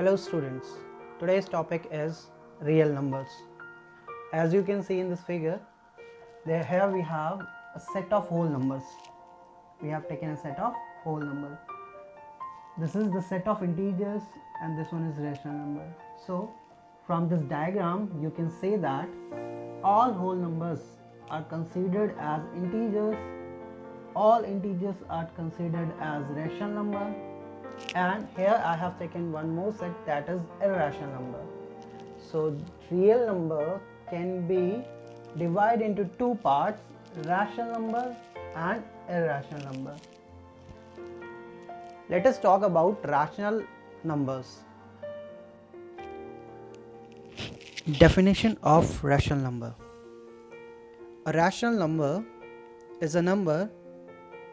Hello students, today's topic is real numbers. As you can see in this figure, here we have a set of whole numbers. We have taken a set of whole number. This is the set of integers and this one is rational number. So from this diagram you can say that all whole numbers are considered as integers, all integers are considered as rational number, and here I have taken one more set, that is irrational number. So real number can be divided into two parts, rational number and irrational number. Let us talk about rational numbers. Definition of rational number. A rational number is a number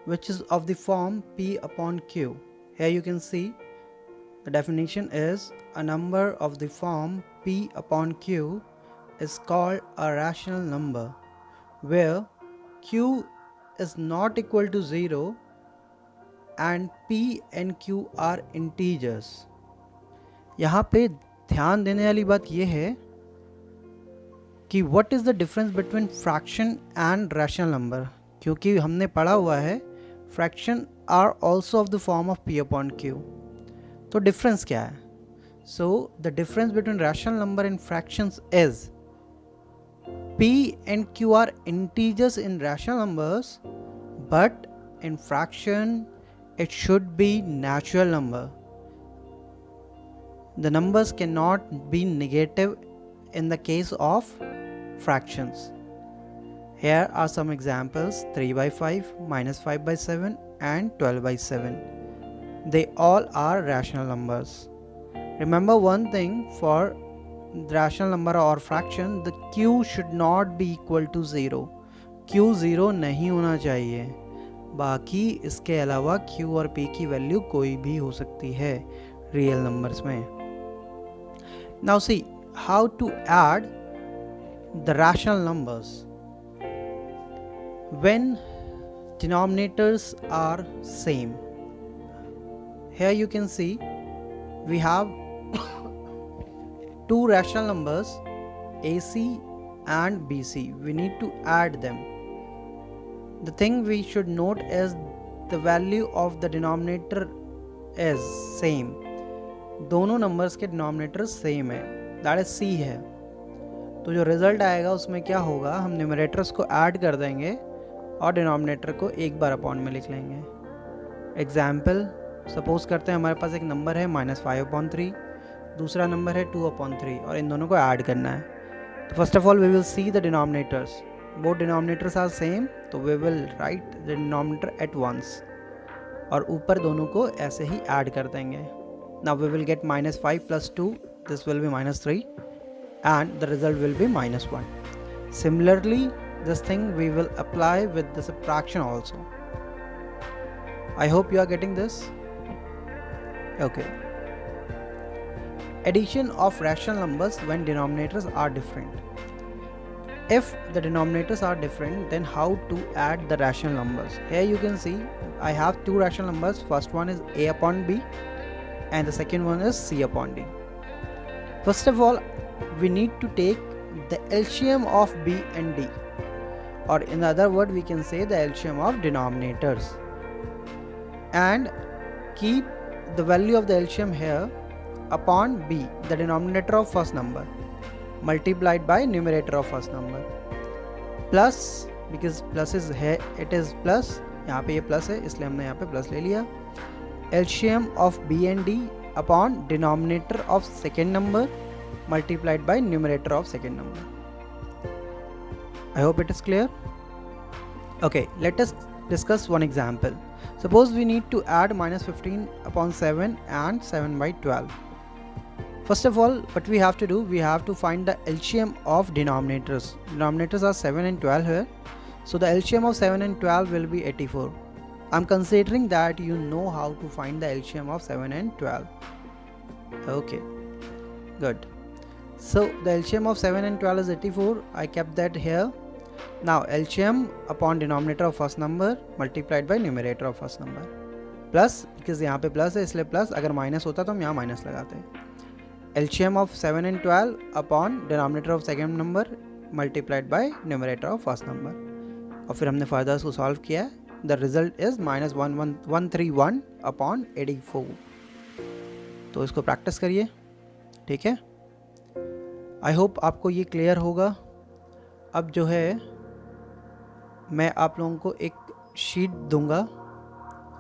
which is of the form P upon Q. Here you can see the definition is a number of the form P upon Q is called a rational number where Q is not equal to 0 and P and Q are integers. यहाँ पे ध्यान देने वाली बात ये है कि what is the difference between fraction and rational number, क्योंकि हमने पढ़ा हुआ है fraction are also of the form of P upon Q. तो difference क्या है? So the difference between rational number and fractions is P and Q are integers in rational numbers, but in fraction it should be natural number. The numbers cannot be negative in the case of fractions. Here are some examples: 3 by 5, minus 5 by 7 and 12 by 7. They all are rational numbers. Remember one thing, for rational number or fraction, the Q should not be equal to 0. Q 0 नहीं होना चाहिए. बाकी इसके अलावा Q और P की value कोई भी हो सकती है रियल नंबर्स में. Now see how to add the rational numbers. When denominators are same, here you can see we have two rational numbers AC and BC. We need to add them. The thing we should note is the value of the denominator is same. दोनों numbers के denominator same है, that is C है. तो जो result आएगा उसमें क्या होगा, हम न्यूमरेटर्स को ऐड कर देंगे और डिनोमिनेटर को एक बार अपॉन में लिख लेंगे. एग्जाम्पल सपोज करते हैं हमारे पास एक नंबर है -5/3, दूसरा नंबर है 2/3 और इन दोनों को ऐड करना है. तो first of all we will see the denominators. Both denominators are same, तो we will write the denominator at once और ऊपर दोनों को ऐसे ही ऐड कर देंगे. Now we will get -5 plus 2, this will be -3 and the result will be -1. Similarly, this thing we will apply with the subtraction also. I hope you are getting this. Okay. Addition of rational numbers when denominators are different. If the denominators are different, then how to add the rational numbers? Here you can see I have two rational numbers. First one is A upon B and the second one is C upon D. First of all, we need to take the LCM of B and D, or in other word we can say the LCM of denominators, and keep the value of the LCM here upon B, the denominator of first number, multiplied by numerator of first number, plus, because plus is here, it is plus, यहाँ पे ये plus है इसलिए हमने यहाँ पे plus ले लिया. LCM of B and D upon denominator of second number multiplied by numerator of second number. I hope it is clear. Okay, let us discuss one example. Suppose we need to add -15/7 and 7/12. First of all, what we have to do, we have to find the LCM of denominators. Denominators are 7 and 12 here. So the LCM of 7 and 12 will be 84. I'm considering that you know how to find the LCM of 7 and 12. Okay, good. So the LCM of 7 and 12 is 84. I kept that here. Now LCM upon denominator of first number multiplied by numerator of first number. Plus, because यहाँ पे plus है इसलिए plus, अगर minus होता तो हम यहाँ minus लगाते हैं। LCM of 7 and 12 upon denominator of second number multiplied by numerator of first number, और फिर हमने फर्दर उसको सॉल्व किया है। The result is -131 upon 84। तो इसको प्रैक्टिस करिए, ठीक है। आई होप आपको ये क्लियर होगा। अब जो है मैं आप लोगों को एक शीट दूंगा,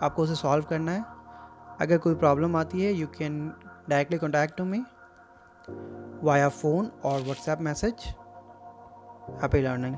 आपको उसे सॉल्व करना है। अगर कोई प्रॉब्लम आती है you can directly contact to me via phone और व्हाट्सएप मैसेज। Happy learning.